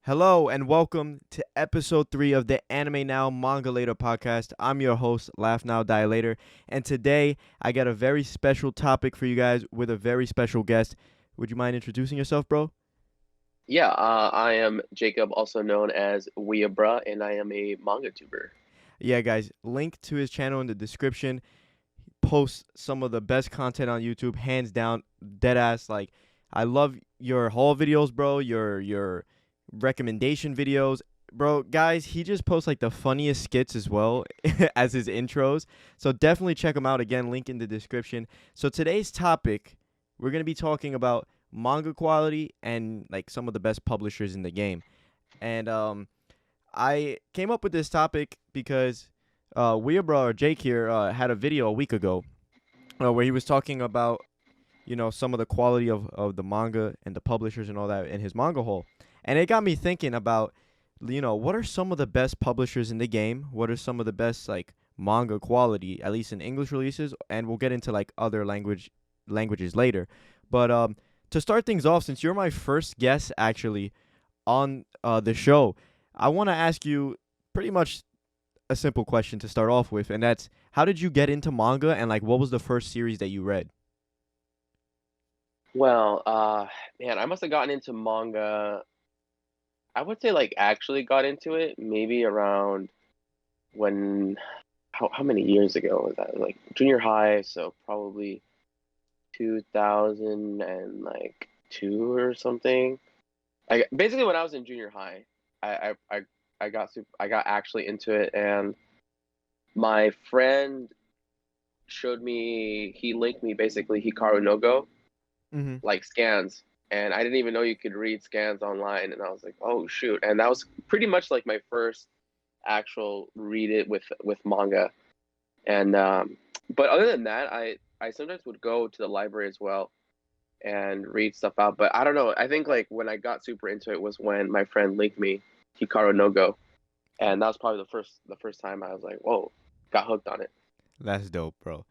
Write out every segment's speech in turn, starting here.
Hello and welcome to episode 3 of the Anime Now Manga Later podcast. I'm your host, Laugh Now Die Later, and today I got a very special topic for you guys with a very special guest. Would you mind introducing yourself, bro? I am Jacob, also known as Weeabruh, and I am a manga tuber. Yeah, guys, link to his channel in the description. He posts some of the best content on YouTube, hands down, dead ass. Like, I love your haul videos, bro. Your recommendation videos, bro. Guys, he just posts like the funniest skits as well as his intros. So definitely check him out. Again, link in the description. So today's topic, we're gonna be talking about manga quality and like some of the best publishers in the game. And I came up with this topic because Weeabruh or Jake here had a video a week ago where he was talking about some of the quality of the manga and the publishers and all that in his manga haul, and it got me thinking about what are some of the best publishers in the game, what are some of the best like manga quality, at least in English releases, and we'll get into like other languages later. But to start things off, since you're my first guest actually on the show, I want to ask you pretty much a simple question to start off with, and that's how did you get into manga and like what was the first series that you read? Well, man, I must have gotten into manga. I would say like actually got into it maybe around when how many years ago was that? Like junior high, so probably 2000 and like two or something. I basically when I was in junior high, I got actually into it, and my friend showed me, he linked me basically Hikaru no Go, Mm-hmm. like scans, and I didn't even know you could read scans online, and I was like, oh shoot. And that was pretty much like my first actual read it with manga. And but other than that, I sometimes would go to the library as well and read stuff out. But I don't know, I think like when I got super into it was when my friend linked me Hikaru no Go, and that was probably the first time I was like, whoa, got hooked on it. That's dope, bro.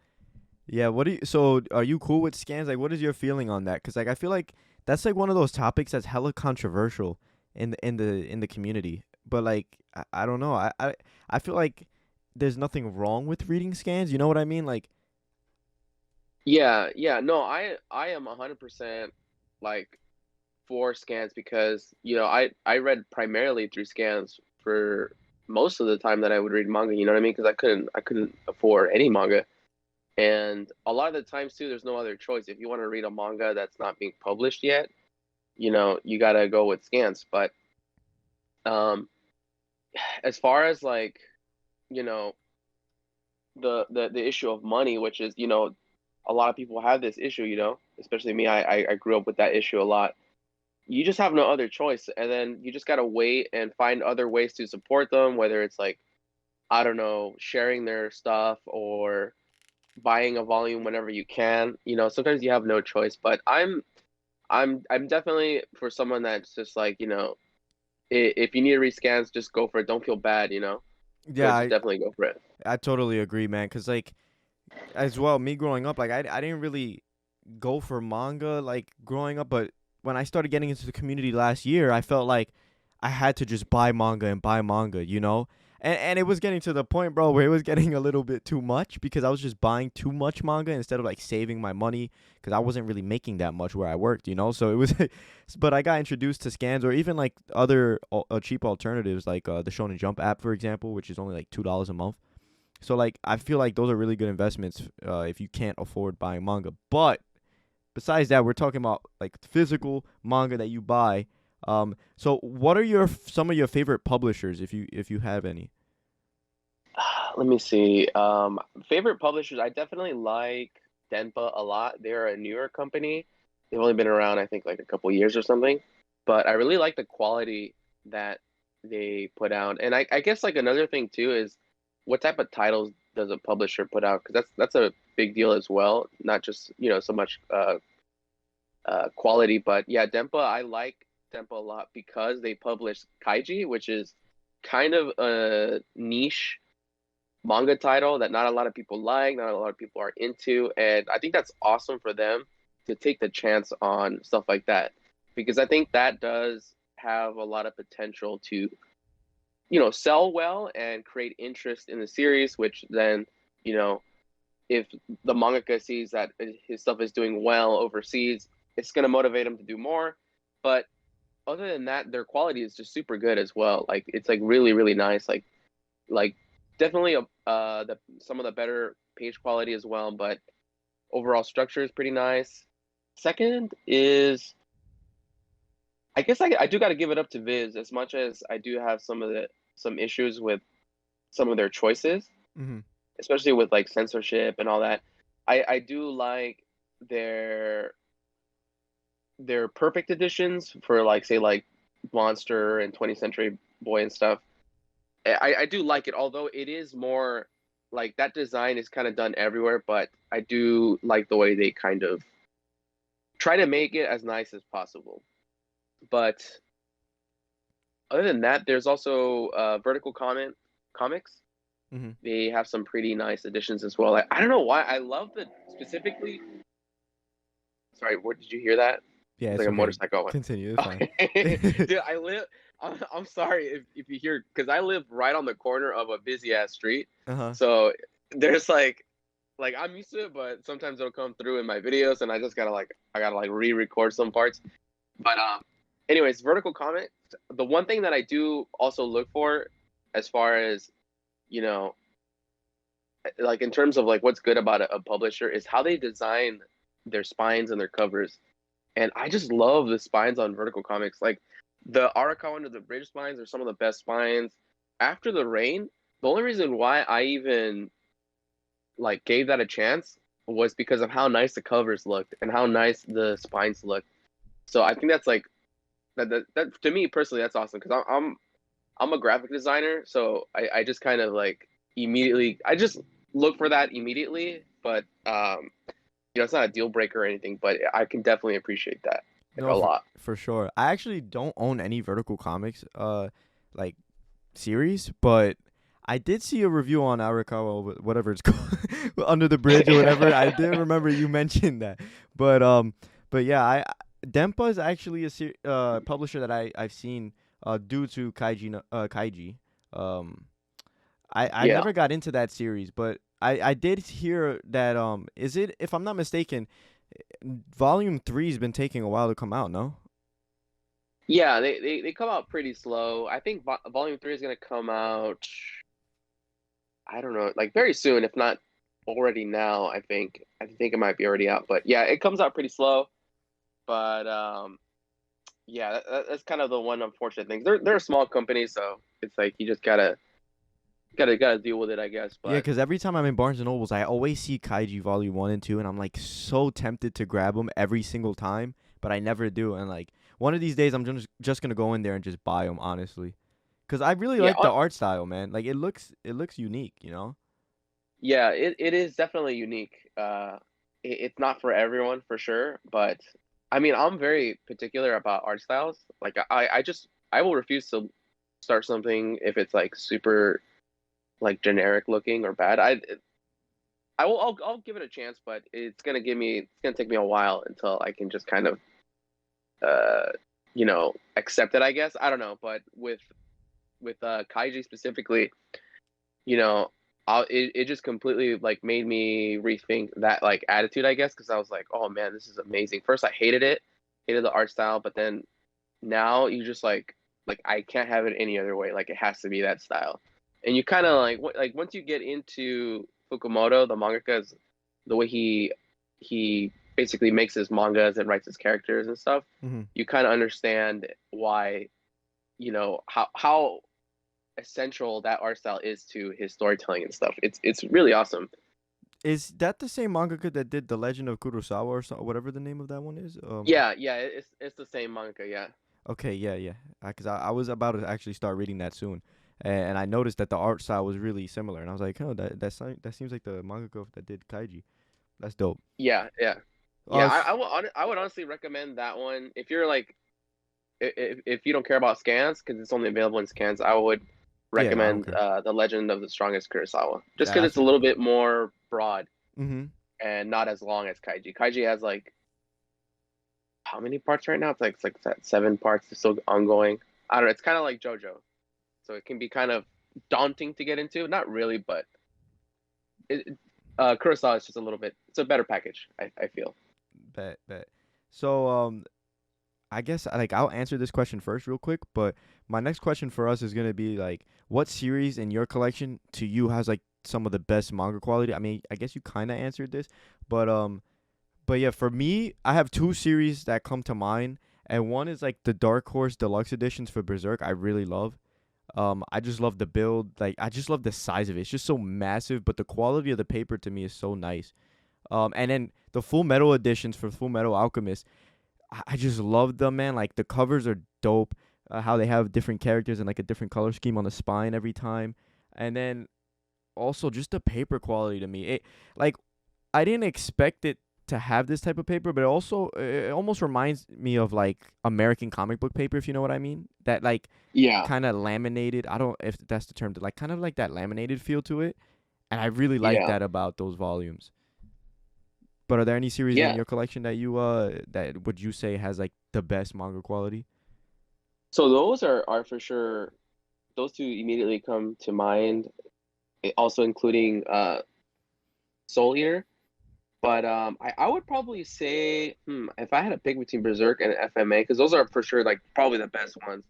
Yeah, what do you so are you cool with scans? Like what is your feeling on that? Cuz like I feel like that's like one of those topics that's hella controversial in the community. But like I don't know. I feel like there's nothing wrong with reading scans, you know what I mean? Like Yeah, no, I am 100% like for scans, because I read primarily through scans for most of the time that I would read manga. You know what I mean? Because I couldn't afford any manga, and a lot of the times too, there's no other choice. If you want to read a manga that's not being published yet, you gotta go with scans. But um, as far as like you know the issue of money, which is a lot of people have this issue. Especially me. I grew up with that issue a lot. You just have no other choice, and then you just gotta wait and find other ways to support them, whether it's like, I don't know, sharing their stuff or buying a volume whenever you can. Sometimes you have no choice. But I'm definitely for someone that's just like, if you need to read scans, just go for it. Don't feel bad. yeah, Just definitely go for it. I totally agree, man, cuz like as well me growing up, like I didn't really go for manga like growing up, but when I started getting into the community last year, I felt like I had to just buy manga and buy manga, you know? And it was getting to the point, bro, where it was getting a little bit too much because I was just buying too much manga instead of like saving my money because I wasn't really making that much where I worked, you know? So it was, but I got introduced to scans or even like other cheap alternatives like the Shonen Jump app, for example, which is only like $2 a month. So like I feel like those are really good investments if you can't afford buying manga. But besides that, we're talking about like physical manga that you buy. So what are some of your favorite publishers if you have any? Let me see. Favorite publishers, I definitely like Denpa a lot. They're a newer company. They've only been around, I think, like a couple years or something. But I really like the quality that they put out. And I guess like another thing too is what type of titles does a publisher put out? Because that's a big deal as well. Not just so much quality, but yeah, Denpa. I like Denpa a lot because they publish Kaiji, which is kind of a niche manga title that not a lot of people like, not a lot of people are into, and I think that's awesome for them to take the chance on stuff like that, because I think that does have a lot of potential to, sell well and create interest in the series, which then, if the mangaka sees that his stuff is doing well overseas, it's going to motivate him to do more. But other than that, their quality is just super good as well. Like it's like really, really nice. Like definitely some of the better page quality as well, but overall structure is pretty nice. Second is, I guess I do got to give it up to Viz, as much as I do have some issues with some of their choices, Mm-hmm. especially with like censorship and all that. I do like their their perfect editions for like, say, like Monster and 20th Century Boy and stuff. I do like it, although it is more like that design is kind of done everywhere, but I do like the way they kind of try to make it as nice as possible. But other than that, there's also Vertical Comics. Mm-hmm. They have some pretty nice editions as well. I don't know why I love the specifically. Sorry, what did you hear that? Yeah, It's it's like a okay. motorcycle going. Continue. It's fine. Dude, I'm sorry if you hear, because I live right on the corner of a busy ass street. Uh-huh. So there's like I'm used to it, but sometimes it'll come through in my videos, and I just gotta re-record some parts. But anyways, Vertical Comics. The one thing that I do also look for, as far as, you know, like in terms of like what's good about a publisher, is how they design their spines and their covers. And I just love the spines on Vertical Comics. Like the Arakawa Under the Bridge spines are some of the best spines. After the Rain, the only reason why I even like gave that a chance was because of how nice the covers looked and how nice the spines looked. So I think that's like that to me personally, that's awesome, because I'm a graphic designer, so I just kind of like immediately I just look for that immediately. But it's not a deal breaker or anything, but I can definitely appreciate that like a No, for lot. for sure. I actually don't own any Vertical Comics like series, but I did see a review on Arakawa, whatever it's called, Under the Bridge or whatever. I did remember you mentioned that, but yeah, Dempa is actually a publisher that I've seen due to Kaiji. Um, I Yeah. never got into that series, but I did hear that is it, if I'm not mistaken, Volume 3 has been taking a while to come out. No. Yeah, they come out pretty slow. I think Volume 3 is going to come out, I don't know, like very soon, if not already now. I think it might be already out, but yeah, it comes out pretty slow. But yeah, that's kind of the one unfortunate thing. They're a small company, so it's like you just gotta deal with it, I guess. Yeah, But because every time I'm in Barnes and Nobles, I always see Kaiji Volume 1 and 2, and I'm like so tempted to grab them every single time, but I never do. And like one of these days, I'm just gonna go in there and just buy them, honestly, because I really yeah, like the art style, man. Like it looks unique, you know. yeah, it is definitely unique. It's not for everyone for sure, but I mean, I'm very particular about art styles. Like I will refuse to start something if it's like super like generic looking or bad. I'll give it a chance, but it's gonna take me a while until I can just kind of uh accept it, I guess. I don't know, but with Kaiji specifically, you know, it just completely like made me rethink that like attitude, I guess, because I was like, oh man, this is amazing. First, I hated the art style, but then now you just like I can't have it any other way. Like it has to be that style, and you kind of like once you get into Fukumoto, the mangaka, is the way he basically makes his mangas and writes his characters and stuff. Mm-hmm. You kind of understand why, how essential that art style is to his storytelling and stuff. It's really awesome. Is that the same mangaka that did the Legend of Kurosawa or whatever the name of that one is? Yeah, it's the same manga. Yeah, Okay, yeah, yeah. Because I was about to actually start reading that soon, and I noticed that the art style was really similar, and I was like, oh, that seems like the mangaka that did Kaiji. That's dope. yeah. Uh, Yeah, s- I would honestly recommend that one if you're like if you don't care about scans, because it's only available in scans. I would yeah, no, I don't recommend care. The Legend of the Strongest Kurosawa, just because it's That's a little bit more broad mm-hmm. and not as long as Kaiji. Kaiji has like how many parts right now? It's like 7 parts. It's still ongoing. I don't know. It's kind of like JoJo, so it can be kind of daunting to get into. Not really, but Kurosawa is just a little bit. It's a better package. I feel. Bet, bet. So I guess like I'll answer this question first real quick, but my next question for us is gonna be like, what series in your collection to you has like some of the best manga quality? I mean, I guess you kind of answered this, but yeah, for me, I have two series that come to mind, and one is like the Dark Horse Deluxe editions for Berserk. I really love. I just love the build. Like, I just love the size of it. It's just so massive, but the quality of the paper to me is so nice. And then the Full Metal editions for Full Metal Alchemist, I just love them, man. Like the covers are dope. How they have different characters and like a different color scheme on the spine every time, and then also just the paper quality to me. It like I didn't expect it to have this type of paper, but it almost reminds me of like American comic book paper, if you know what I mean. That like Yeah, kind of laminated. I don't if that's the term. Like kind of like that laminated feel to it, and I really like yeah, that about those volumes. But are there any series in yeah. your collection that you that would you say has like the best manga quality? So those are for sure. Those two immediately come to mind. Also including Soul Eater. But I would probably say, if I had to pick between Berserk and FMA, because those are for sure like probably the best ones.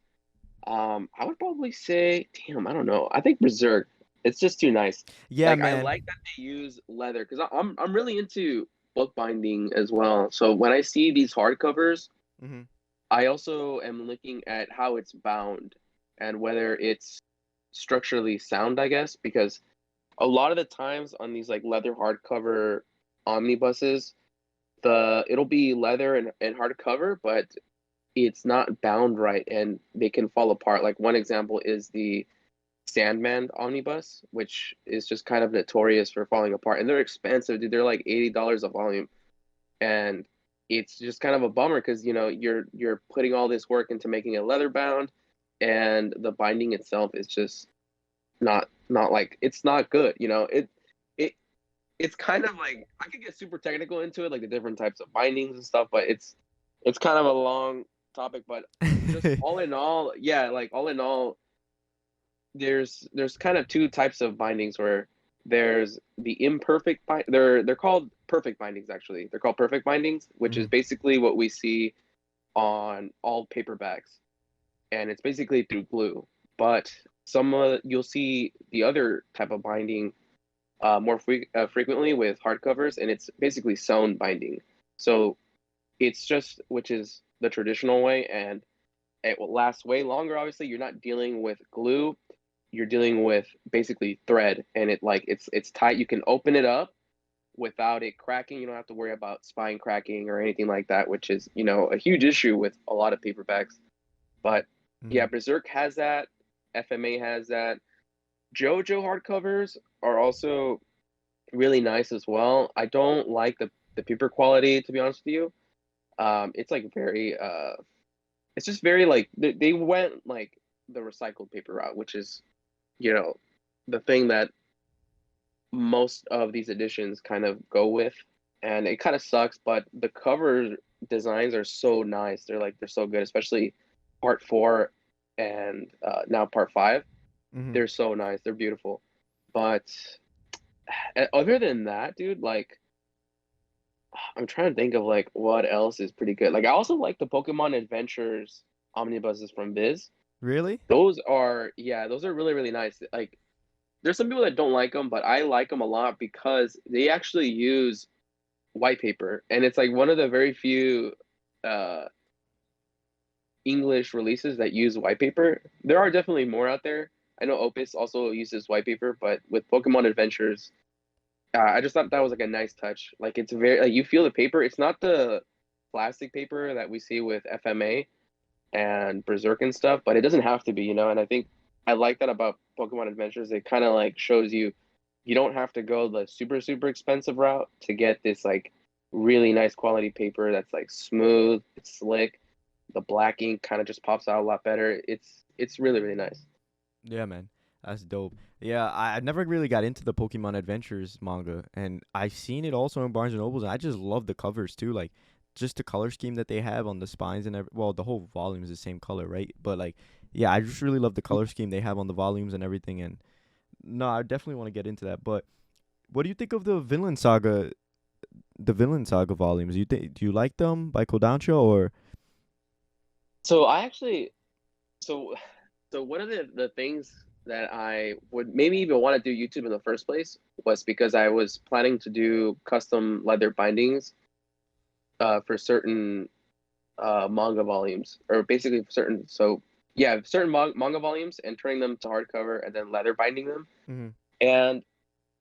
I would probably say, damn, I don't know. I think Berserk. It's just too nice. Yeah, Like I man. like that they use leather because I'm really into bookbinding as well. So when I see these hardcovers, Mhm. I also am looking at how it's bound and whether it's structurally sound, I guess, because a lot of the times on these like leather hardcover omnibuses, it'll be leather and hardcover, but it's not bound right and they can fall apart. Like one example is the Sandman omnibus, which is just kind of notorious for falling apart. And they're expensive, dude. They're like $80 a volume. And it's just kind of a bummer because you're putting all this work into making it leather bound and the binding itself is just not like it's not good. It it's kind of like I could get super technical into it, like the different types of bindings and stuff, but it's kind of a long topic. But just all in all, yeah, like all in all, there's kind of two types of bindings where there's the imperfect they're called perfect bindings actually. They're called perfect bindings, which is Mhm. basically what we see on all paperbacks, and it's basically through glue. But some you'll see the other type of binding more frequently with hardcovers, and it's basically sewn binding. So it's just which is the traditional way, and it will last way longer. Obviously, you're not dealing with glue; you're dealing with basically thread, and it's tight. You can open it up without it cracking. You don't have to worry about spine cracking or anything like that, which is a huge issue with a lot of paperbacks. But yeah, Mhm. Berserk has that. FMA has that. JoJo hardcovers are also really nice as well. I don't like the paper quality to be honest with you. It's like very it's just very like they went like the recycled paper route, which is you know the thing that most of these editions kind of go with, and it kind of sucks. But the cover designs are so nice. They're so good, especially part four and now part five. Mhm. They're so nice. They're beautiful. But other than that, dude, like I'm trying to think of like what else is pretty good. Like I also like the Pokemon Adventures omnibuses from Viz. Really? Those are really really nice. Like there's some people that don't like them, but I like them a lot because they actually use white paper, and it's like one of the very few uh English releases that use white paper. There are definitely more out there. I know Opus also uses white paper, but with Pokemon Adventures, I just thought that was like a nice touch. Like it's very like you feel the paper. It's not the plastic paper that we see with FMA and Berserk and stuff, but it doesn't have to be. And I think I like that about Pokemon Adventures. It kind of like shows you don't have to go the super super expensive route to get this like really nice quality paper that's like smooth, it's slick. The black ink kind of just pops out a lot better. It's really really nice. Yeah, man. That's dope. Yeah, I never really got into the Pokemon Adventures manga, and I've seen it also in Barnes and Nobles, and I just love the covers too. Like just the color scheme that they have on the spines and well, the whole volume is the same color, right? But like, yeah, I just really love the color scheme they have on the volumes and everything. And no, I definitely want to get into that. But what do you think of the Vinland Saga? The Vinland Saga volumes. Do you like them by Kodansha or? So I actually, so so one of the things that I would maybe even want to do YouTube in the first place was because I was planning to do custom leather bindings for certain manga volumes, or basically certain, so yeah, certain manga volumes, and turning them to hardcover and then leather binding them. Mm-hmm. And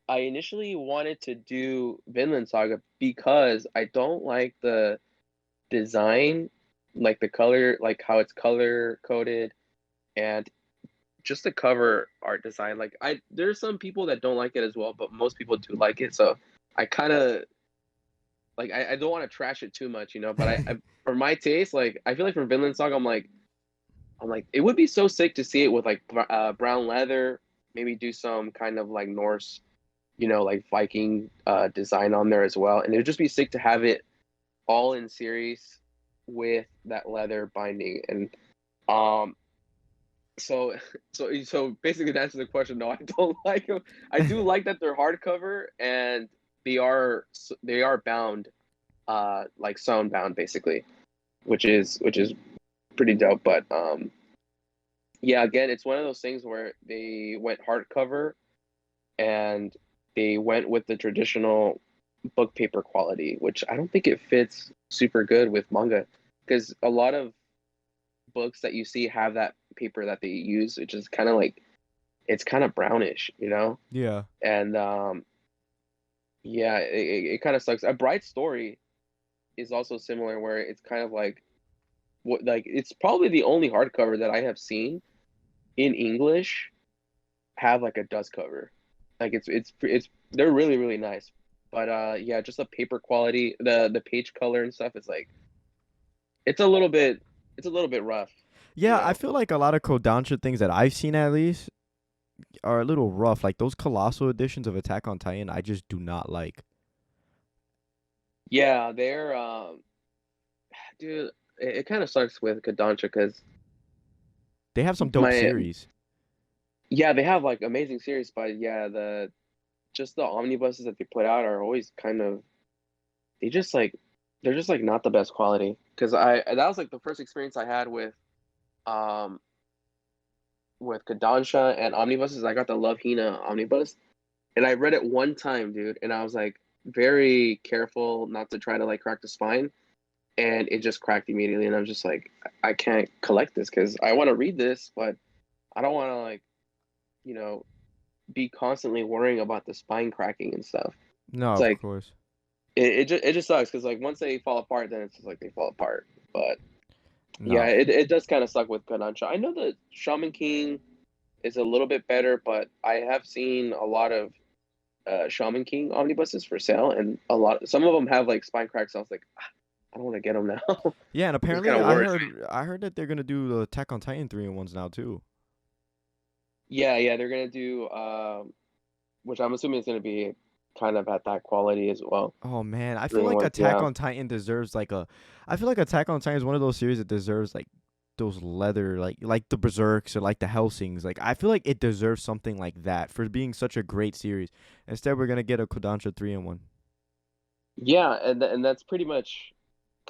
I initially wanted to do Vinland Saga because I don't like the design, like the color, like how it's color coded, and just the cover art design. Like there's some people that don't like it as well, but most people do like it. So I kind of like I don't want to trash it too much, you know. But I for my taste, like I feel like for Vinland Saga, I'm like it would be so sick to see it with like brown leather, maybe do some kind of like Norse, you know, like Viking design on there as well, and it would just be sick to have it all in series with that leather binding. And um so so basically to answer the question, no, I don't like them. I do like that they're hardcover, and they are bound, like sewn bound basically, which is pretty dope. But yeah, again, it's one of those things where they went hardcover, and they went with the traditional book paper quality, which I don't think it fits super good with manga, because a lot of books that you see have that paper that they use, which is kind of like, it's kind of brownish, you know? Yeah. And yeah, it kind of sucks. A Bright Story is also similar, where it's kind of like, what, like it's probably the only hardcover that I have seen in English have like a dust cover. Like it's they're really really nice. But yeah, just the paper quality, the page color and stuff is like, it's a little bit it's a little bit rough, you Yeah, I know. feel like a lot of Kodansha things that I've seen at least are a little rough. Like those colossal editions of Attack on Titan, I just do not like. Yeah, they're dude, it kind of sucks with Kodansha because They have some dope my series. yeah, they have like amazing series, but yeah, the omnibuses that they put out are always kind of, they just like they're just like not the best quality. Because I that was like the first experience I had um with Kodansha and omnibuses. I got the Love Hina omnibus, and I read it one time, dude, and I was like very careful not to try to like crack the spine, and it just cracked immediately. And I'm just like, I can't collect this because I want to read this, but I don't want to like, you know, be constantly worrying about the spine cracking and stuff. No, It's of like course. it just sucks because like once they fall apart, then it's just like they fall apart. But yeah, No. it does kind of suck with Kodansha. I know the Shaman King is a little bit better, but I have seen a lot of Shaman King omnibuses for sale, and some of them have like spine cracks. So I was like, "Ah, I don't want to get them now." Yeah, and It's kind apparently of worse. I heard that they're gonna do the Attack on Titan 3-in-1s now too. Yeah, yeah, they're gonna do, which I'm assuming is gonna be kind of at that quality as well. Oh man, I feel Three in like one, Attack yeah. on Titan deserves like a. I feel like Attack on Titan is one of those series that deserves like those leather, like the Berserks or like the Helsings. Like I feel like it deserves something like that for being such a great series. Instead, we're gonna get a Kodansha 3-in-1. Yeah, and that's pretty much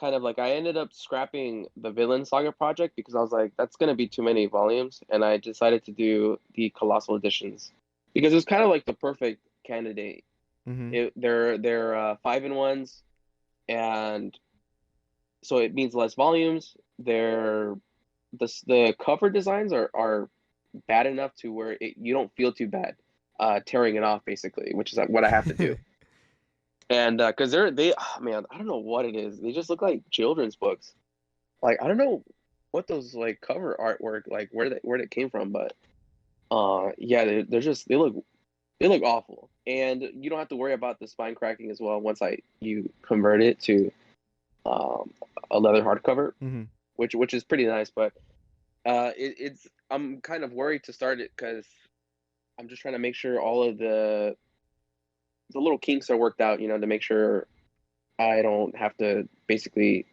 kind of like, I ended up scrapping the Villain Saga project because I was like, that's gonna be too many volumes, and I decided to do the Colossal editions because it was kind of like the perfect candidate. Mm-hmm. They're 5-in-1s, and so it means less volumes. The cover designs are bad enough to where you don't feel too bad tearing it off basically, which is like what I have to do. And because oh, man, I don't know what it is. They just look like children's books. Like I don't know what those like cover artwork, like where that came from, but yeah, they're just they look awful. And you don't have to worry about the spine cracking as well once you convert it to um a leather hardcover, Mm-hmm. which is pretty nice. But it's I'm kind of worried to start it because I'm just trying to make sure all of the little kinks are worked out, you know, to make sure I don't have to basically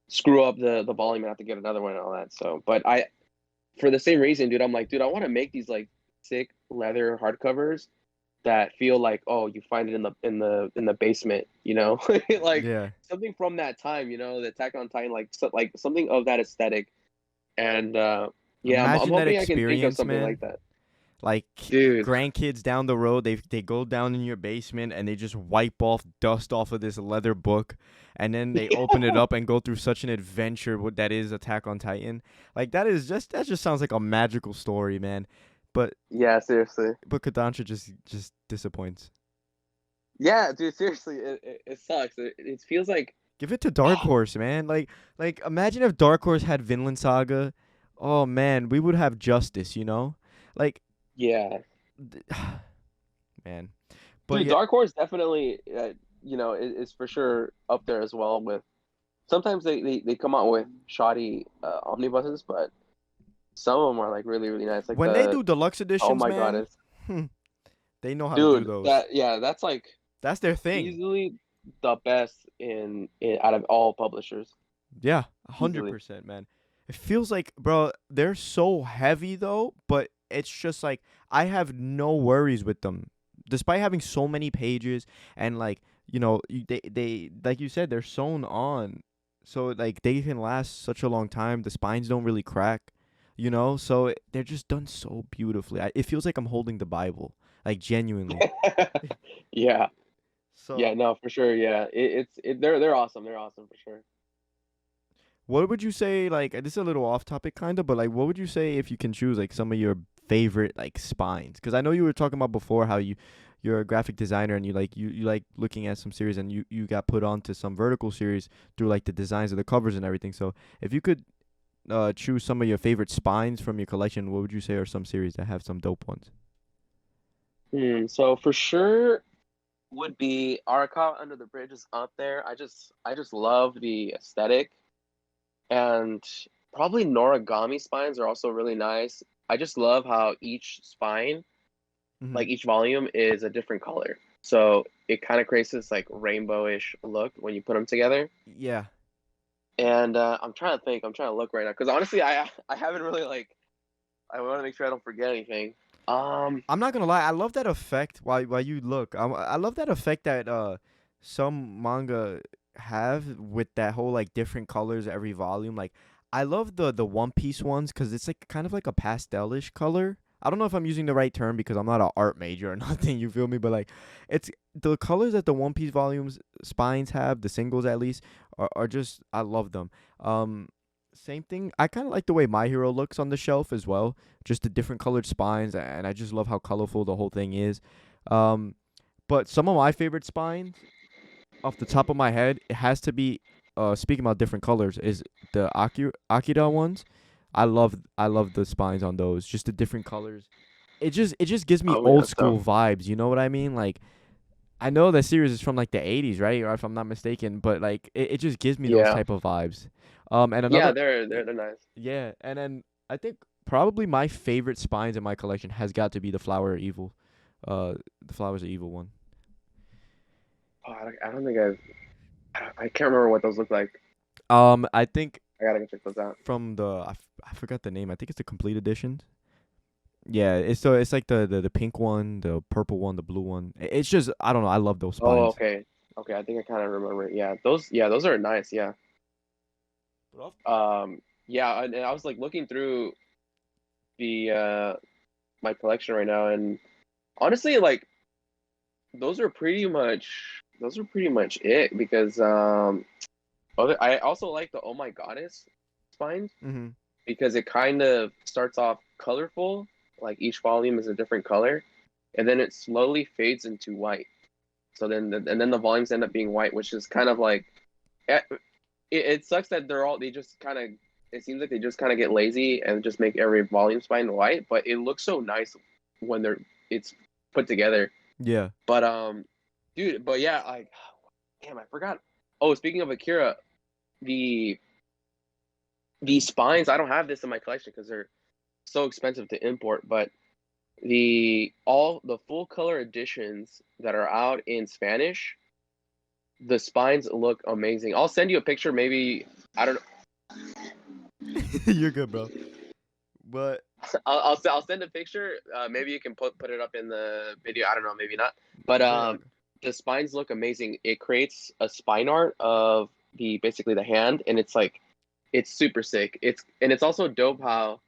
screw up the volume and have to get another one and all that. So, but I for the same reason, dude, I'm like, dude, I want to make these like sick leather hardcovers that feel like, oh, you find it in the basement, you know, like Yeah. something from that time, you know, the Attack on Titan, like like something of that aesthetic. And yeah, I'm Imagine that hoping I can think of experience, something man. like that, Like dude. grandkids down the road, they go down in your basement and they just wipe off dust off of this leather book, and then they open it up and go through such an adventure that is Attack on Titan. Like that just sounds like a magical story, man. But Yeah, seriously. Kodansha just disappoints. Yeah, dude, seriously, it sucks. It feels like, Give it to Dark Horse, man. Like imagine if Dark Horse had Vinland Saga. Oh man, we would have justice, you know? Like yeah, man. But dude, yeah, Dark Horse definitely, you know, is for sure up there as well. With sometimes they come out with shoddy omnibuses, but some of them are like really really nice. Like when they the do deluxe oh editions, my god, man, it's they know how to do dude those. that yeah that's like That's their thing. easily the best in out of all publishers. Yeah, Easily. 100%, man. It feels like, bro, they're so heavy though, but it's just like I have no worries with them, despite having so many pages and like they like you said they're sewn on, so like they can last such a long time. The spines don't really crack, so they're just done so beautifully. It feels like I'm holding the Bible, like genuinely. Yeah, yeah, So no, for sure. Yeah, they're awesome. They're awesome for sure. what would you say, like, this is a little off topic kind of, but like what would you say if you can choose like some of your favorite like spines? Cuz I know you were talking about before how you're a graphic designer and you like looking at some series and you got put onto some vertical series through like the designs of the covers and everything. So, if you could choose some of your favorite spines from your collection, what would you say are some series that have some dope ones? So for sure would be Arakawa Under the Bridge is up there. I just love the aesthetic, and probably Noragami spines are also really nice. I just love how each spine, Mhm. like each volume, is a different color. So it kind of creates this like rainbowish look when you put them together. Yeah. And I'm trying to think. I'm trying to look right now because honestly, I haven't really like. I want to make sure I don't forget anything. Um, I'm not gonna lie. I love that effect. While you look, I love that effect that some manga have with that whole like different colors every volume. Like I love the One Piece ones because it's like kind of like a pastelish color. I don't know if I'm using the right term because I'm not an art major or nothing. You feel me? But like, it's the colors that the One Piece volumes spines have, the singles at least, are just I love them. Same thing. I kind of like the way My Hero looks on the shelf as well, just the different colored spines, and I just love how colorful the whole thing is. Um, but some of my favorite spines, off the top of my head, it has to be. Speaking about different colors, is the Akira ones. I love the spines on those, just the different colors. It just gives me oh old yeah, so school vibes. You know what I mean? Like I know that series is from like the 80s, right? Or if I'm not mistaken, but like it just gives me those yeah, type of vibes. And yeah, another they're nice. yeah, and then I think probably my favorite spines in my collection has got to be the Flower of Evil, the Flowers of Evil one. Oh, I don't think I can't remember what those look like. I think I gotta go check those out. from I forgot the name. I think it's the complete edition. Yeah, it's like the pink one, the purple one, the blue one. It's just I don't know. I love those Oh, spines. okay, okay. I think I kind of remember. Yeah, those are nice. Yeah, But yeah, and I was like looking through the my collection right now, and honestly, like those are pretty much it because I also like the Oh My Goddess spines Mhm. because it kind of starts off colorful, like each volume is a different color, and then it slowly fades into white. So then the volumes end up being white, which is kind of like it, it sucks that they just kind of it seems like they just kind of get lazy and just make every volume spine white, but it looks so nice when it's put together. Yeah. But dude, but yeah, like damn, I forgot. Oh, speaking of Akira, the the spines, I don't have this in my collection because they're so expensive to import, but the full color editions that are out in Spanish, The spines look amazing. I'll send you a picture. Maybe I don't You're good, bro. But I'll send a picture. Maybe you can put it up in the video. I don't know, maybe not. But yeah, the spines look amazing. It creates a spine art of the basically the hand, and it's like it's super sick. It's also dope how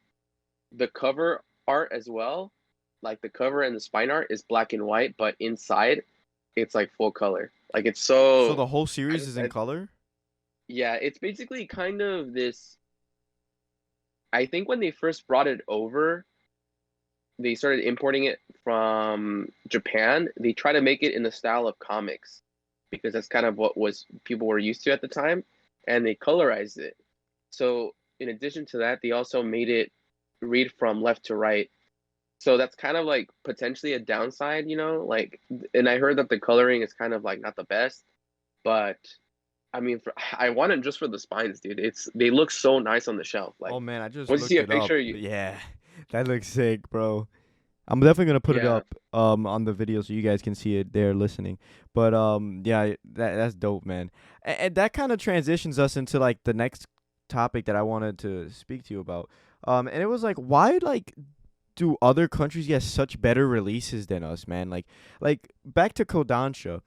the cover art as well, like the cover and the spine art is black and white, but inside it's like full color. Like it's so so the whole series is in I color. yeah, it's basically kind of this. I think when they first brought it over, they started importing it from Japan. They try to make it in the style of comics because that's kind of what was people were used to at the time, and they colorized it. So in addition to that, they also made it read from left to right. So that's kind of like potentially a downside, you know, like, and I heard that the coloring is kind of like not the best, but I mean, I want it just for the spines, dude. They look so nice on the shelf. Like Oh man, I just once you see looked a it up. picture, Yeah, that looks sick, bro. I'm definitely gonna put it yeah, up on the video so you guys can see it there listening. But yeah, that's dope, man. And that kind of transitions us into like the next topic that I wanted to speak to you about. And it was like, why like do other countries get such better releases than us, man? Like back to Kodansha,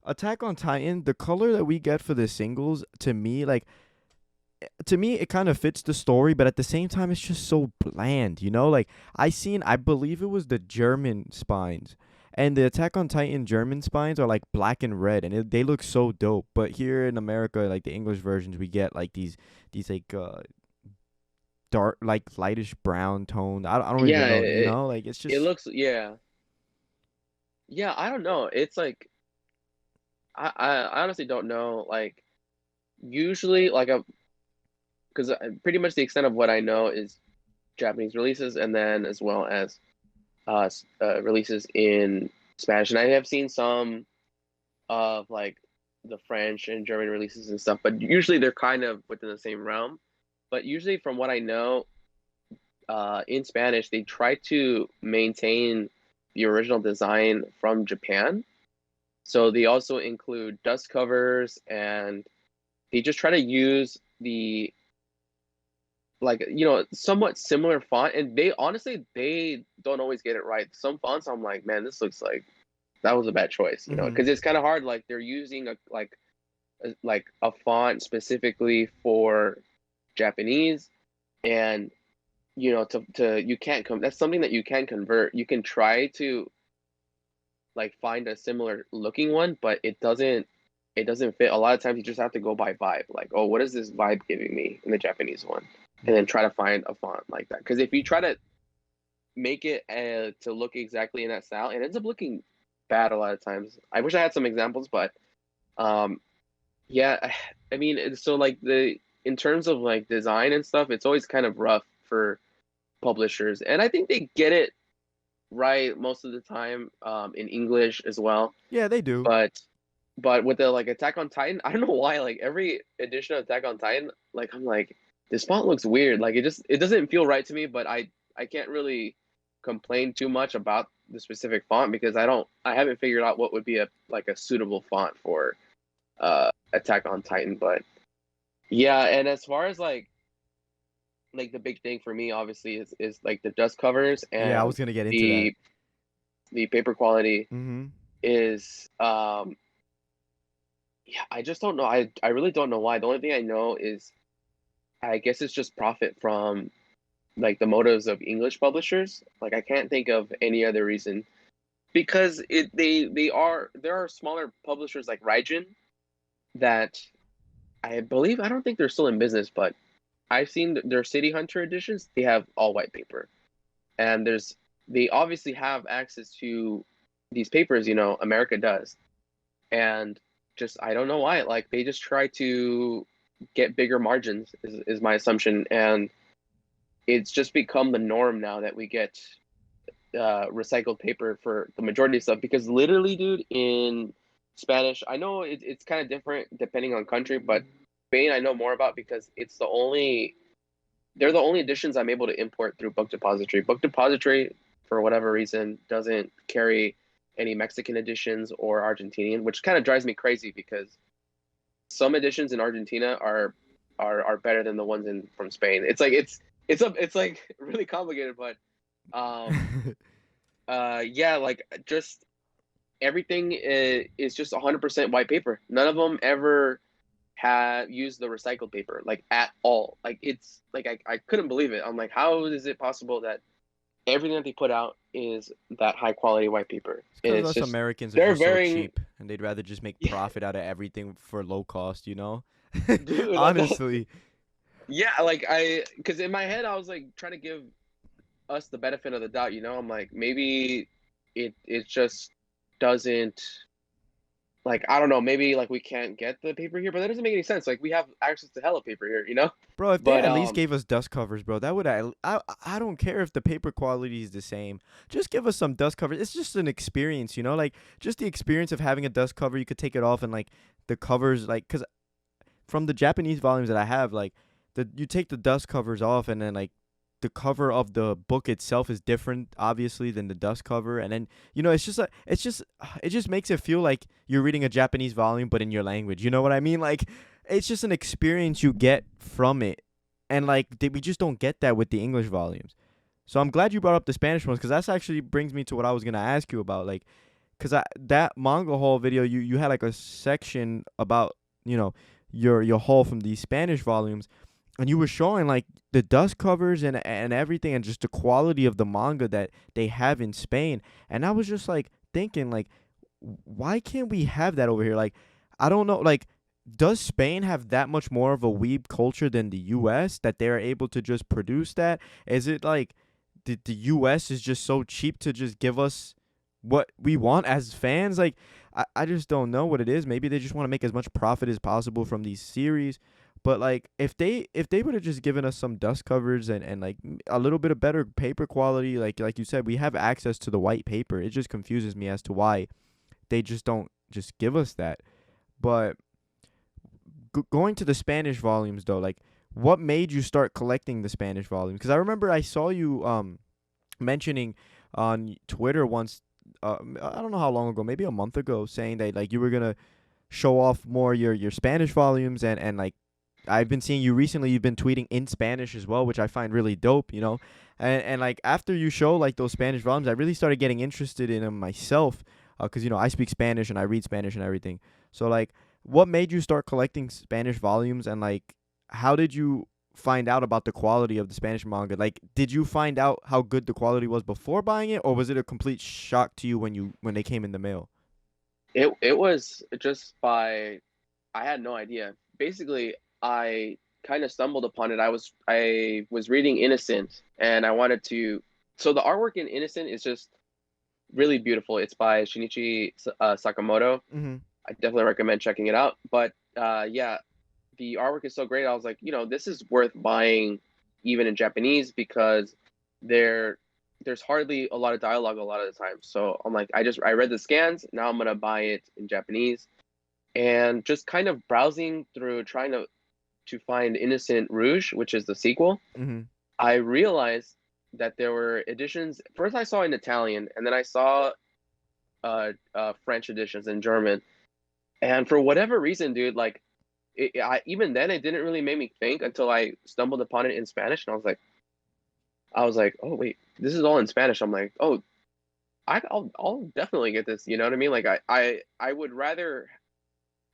Attack on Titan, the color that we get for the singles, to me it kind of fits the story, but at the same time it's just so bland, you know? Like I believe it was the German spines, and the Attack on Titan German spines are like black and red, and they look so dope. But here in America, like the English versions, we get like these like dark, like lightish brown tone. I don't even yeah. know, you know? Like it's It just looks yeah. I don't know. It's like I honestly don't know. Like usually like a because pretty much the extent of what I know is Japanese releases and then as well as releases in Spanish. And I have seen some of like the French and German releases and stuff, but usually they're kind of within the same realm. But usually, from what I know, in Spanish, they try to maintain the original design from Japan. So they also include dust covers and they just try to use the like somewhat similar font, and they honestly they don't always get it right. Some fonts I'm like, man, this looks like that was a bad choice, mhm. because it's kind of hard. Like they're using like a font specifically for Japanese, and to you can't come. That's something that you can convert. You can try to like find a similar looking one, but it doesn't fit. A lot of times you just have to go by vibe. Like, oh, what is this vibe giving me in the Japanese one? And then try to find a font like that. Because if you try to make it to look exactly in that style, it ends up looking bad a lot of times. I wish I had some examples, but um, yeah, I mean, so like the in terms of like design and stuff, it's always kind of rough for publishers, and I think they get it right most of the time in English as well. Yeah, they do. But with the like Attack on Titan, I don't know why. Like every edition of Attack on Titan, like I'm like this font looks weird. Like it doesn't feel right to me. But I can't really complain too much about the specific font because I haven't figured out what would be a suitable font for Attack on Titan. But yeah, and as far as like the big thing for me obviously is like the dust covers Yeah, I and was gonna get into that. the paper quality Mhm. is yeah, I just don't know. I really don't know why. The only thing I know is I guess it's just profit from like the motives of English publishers. Like I can't think of any other reason because there are smaller publishers like Raijin that I believe I don't think they're still in business, but I've seen their City Hunter editions. They have all white paper, and they obviously have access to these papers. America does, and just I don't know why. Like they just try to get bigger margins is my assumption, and it's just become the norm now that we get recycled paper for the majority of stuff. Because literally, dude, in Spanish, I know it's kind of different depending on country, but Spain I know more about because they're the only editions I'm able to import through Book Depository. Book Depository, for whatever reason, doesn't carry any Mexican editions or Argentinian, which kind of drives me crazy because some editions in Argentina are better than the ones in from Spain. It's like it's like really complicated, but um yeah, like just everything is just 100% white paper. None of them ever have used the recycled paper like at all. Like it's like I couldn't believe it. I'm like, how is it possible that everything that they put out is that high quality white paper? It's And because it's us just Americans are they're just so varying. cheap, and they'd rather just make Yeah, profit out of everything for low cost, you know? dude. Honestly. Yeah, like because in my head I was like trying to give us the benefit of the doubt. I'm like maybe it just doesn't, like, I don't know, maybe like we can't get the paper here, but that doesn't make any sense. Like we have access to hella paper here. Bro, if they But at least gave us dust covers, bro, that would I don't care if the paper quality is the same. Just give us some dust covers. It's just an experience, you know? Like just the experience of having a dust cover, you could take it off and like the covers like cuz from the Japanese volumes that I have, like you take the dust covers off and then like the cover of the book itself is different obviously than the dust cover, and then it's just like it just makes it feel like you're reading a Japanese volume but in your language. You know what I mean? Like it's just an experience you get from it, and like we just don't get that with the English volumes. So I'm glad you brought up the Spanish ones because that's actually brings me to what I was gonna ask you about, like because that manga haul video you had like a section about you know your haul from these Spanish volumes, and you were showing like the dust covers and everything and just the quality of the manga that they have in Spain. And I was just like thinking like why can't we have that over here? Like I don't know, like does Spain have that much more of a weeb culture than the US that they're able to just produce that? Is it like the US is just so cheap to just give us what we want as fans? Like I just don't know what it is. Maybe they just want to make as much profit as possible from these series. But like if they would have just given us some dust covers and like a little bit of better paper quality, like you said, we have access to the white paper. It just confuses me as to why they just don't just give us that. But going to the Spanish volumes though, like what made you start collecting the Spanish volumes? Because I remember I saw you mentioning on Twitter once. I don't know how long ago, maybe a month ago, saying that like you were gonna show off more your Spanish volumes, and like I've been seeing you recently. You've been tweeting in Spanish as well, which I find really dope. And like after you show like those Spanish volumes, I really started getting interested in them myself, because I speak Spanish and I read Spanish and everything. So like, what made you start collecting Spanish volumes, and like, how did you find out about the quality of the Spanish manga? Like, did you find out how good the quality was before buying it, or was it a complete shock to you when they came in the mail? it was just by, I had no idea. Basically, I kind of stumbled upon it. I was reading Innocent, and I wanted to. So the artwork in Innocent is just really beautiful. It's by Shinichi Sakamoto. Mm-hmm. I definitely recommend checking it out. But yeah, the artwork is so great. I was like, this is worth buying even in Japanese because there there's hardly a lot of dialogue a lot of the time. So I'm like, I read the scans. Now I'm gonna buy it in Japanese, and just kind of browsing through trying to find Innocent Rouge, which is the sequel. Mm-hmm. I realized that there were editions. First, I saw in Italian, and then I saw French editions in German. And for whatever reason, dude, like even then, it didn't really make me think until I stumbled upon it in Spanish, and I was like, oh wait, this is all in Spanish. I'm like, oh, I'll definitely get this. You know what I mean? Like I would rather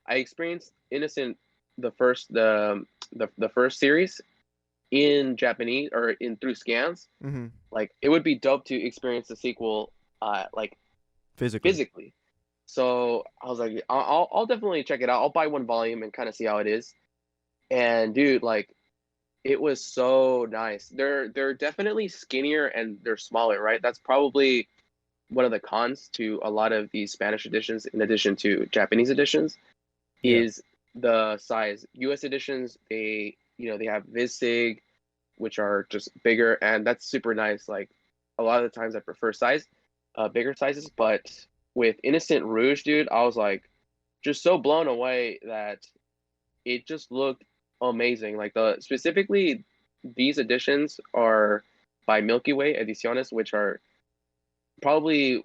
I experienced Innocent the first series in Japanese or in through scans. Mm-hmm. Like it would be dope to experience the sequel like Physically. physically. So I was like, I'll definitely check it out. I'll buy one volume and kind of see how it is. And dude, like it was so nice. They're definitely skinnier and they're smaller, right? That's probably one of the cons to a lot of these Spanish editions, in addition to Japanese editions, Yeah. is the size. U.S. editions, they have Vizsig, which are just bigger, and that's super nice. Like a lot of the times, I prefer bigger sizes. But with Innocent Rouge, dude, I was like just so blown away that it just looked amazing. Like specifically these editions are by Milky Way Ediciones, which are probably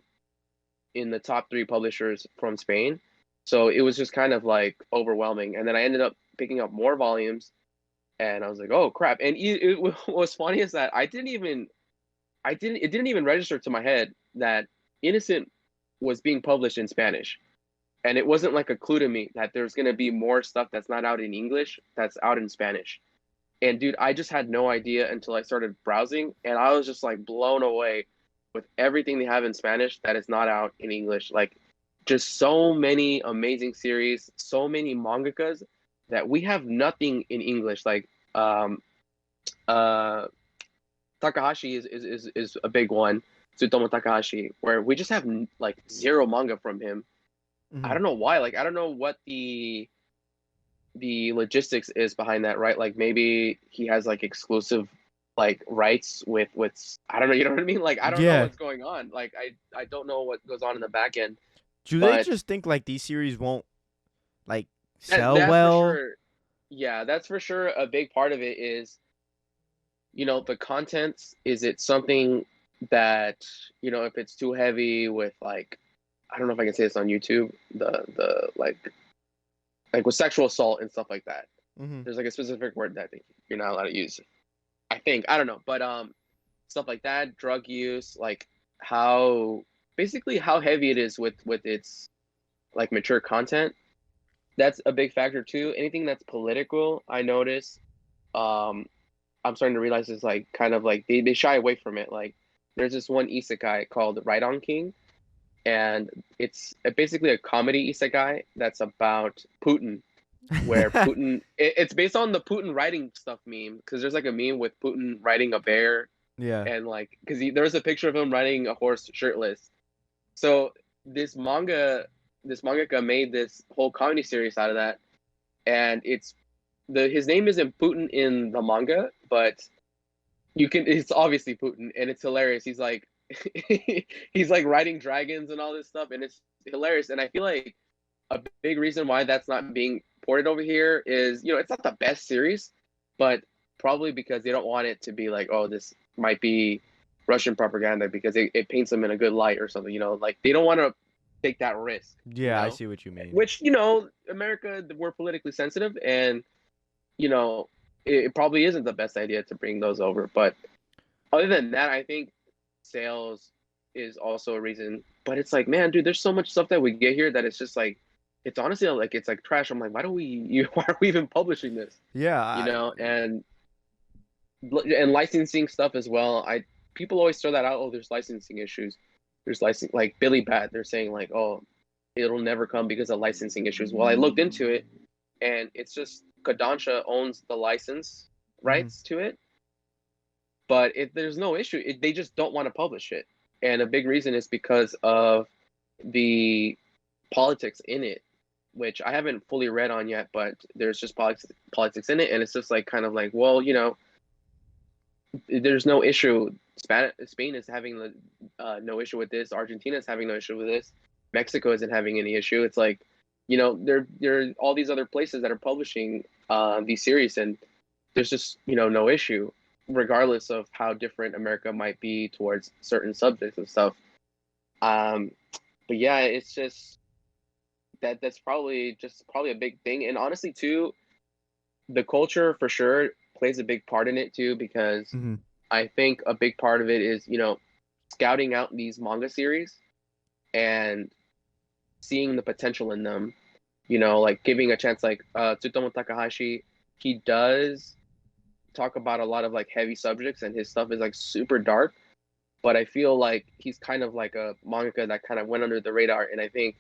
in the top three publishers from Spain. So it was just kind of like overwhelming. And then I ended up picking up more volumes, and I was like, oh crap. And what's funny is that it didn't even register to my head that Innocent was being published in Spanish. And it wasn't like a clue to me that there's going to be more stuff that's not out in English that's out in Spanish. And dude, I just had no idea until I started browsing, and I was just like blown away with everything they have in Spanish that is not out in English. Like, just so many amazing series, so many mangakas that we have nothing in English. Like, uh, Takahashi is a big one, Tsutomu Takahashi, where we just have like zero manga from him. I Mm-hmm. don't know why. Like, I don't know what the logistics is behind that, right? Like maybe he has like exclusive like rights with I don't know, you know what I mean? Like I don't know Yeah. what's going on. Like I don't know what goes on in the back end, Do they but just think like these series won't like that sell that's for well? sure. Yeah, that's for sure a big part of it is, the contents. Is it something that, if it's too heavy with like, I don't know if I can say this on YouTube, the like with sexual assault and stuff like that. Mm-hmm. There's like a specific word that I think you're not allowed to use. I think, I don't know, but stuff like that, drug use, like how basically how heavy it is with its like mature content. That's a big factor too. Anything that's political, I notice, um, I'm starting to realize is like kind of like they shy away from it. Like there's this one isekai called Right on King, and it's basically a comedy isekai that's about Putin, where it's based on the Putin writing stuff meme, because there's like a meme with Putin riding a bear, Yeah. and like because there was a picture of him riding a horse shirtless. So this mangaka made this whole comedy series out of that, and his name isn't Putin in the manga, but it's obviously Putin, and it's hilarious. He's like he's like riding dragons and all this stuff, and it's hilarious. And I feel like a big reason why that's not being ported over here is, it's not the best series, but probably because they don't want it to be like, oh, this might be Russian propaganda, because it paints them in a good light or something, like they don't want to take that risk, Yeah, I see what you mean. which, America, we're politically sensitive, and, you know, it probably isn't the best idea to bring those over. But other than that, I think sales is also a reason. But it's like, man, dude, there's so much stuff that we get here that it's just like, it's honestly like it's like trash. I'm like, why are we even publishing this? Yeah, And licensing stuff as well. People always throw that out. Oh, there's licensing issues. There's like Billy Bat. They're saying like, oh, it'll never come because of licensing issues. Well, I looked into it, and it's just Kodansha owns the license mm-hmm. rights to it, but there's no issue. They just don't want to publish it, and a big reason is because of the politics in it, which I haven't fully read on yet. But there's just politics in it, and it's just like kind of like, well, there's no issue. Spain is having no issue with this. Argentina is having no issue with this. Mexico isn't having any issue. It's like, there are all these other places that are publishing these series, and there's just, no issue, regardless of how different America might be towards certain subjects and stuff. Um, but yeah, it's just that's probably a big thing, and honestly too, the culture for sure plays a big part in it too, because Mm-hmm. I think a big part of it is, scouting out these manga series and seeing the potential in them, like giving a chance. Like Tsutomu Takahashi, he does talk about a lot of like heavy subjects, and his stuff is like super dark, but I feel like he's kind of like a mangaka that kind of went under the radar, and I think,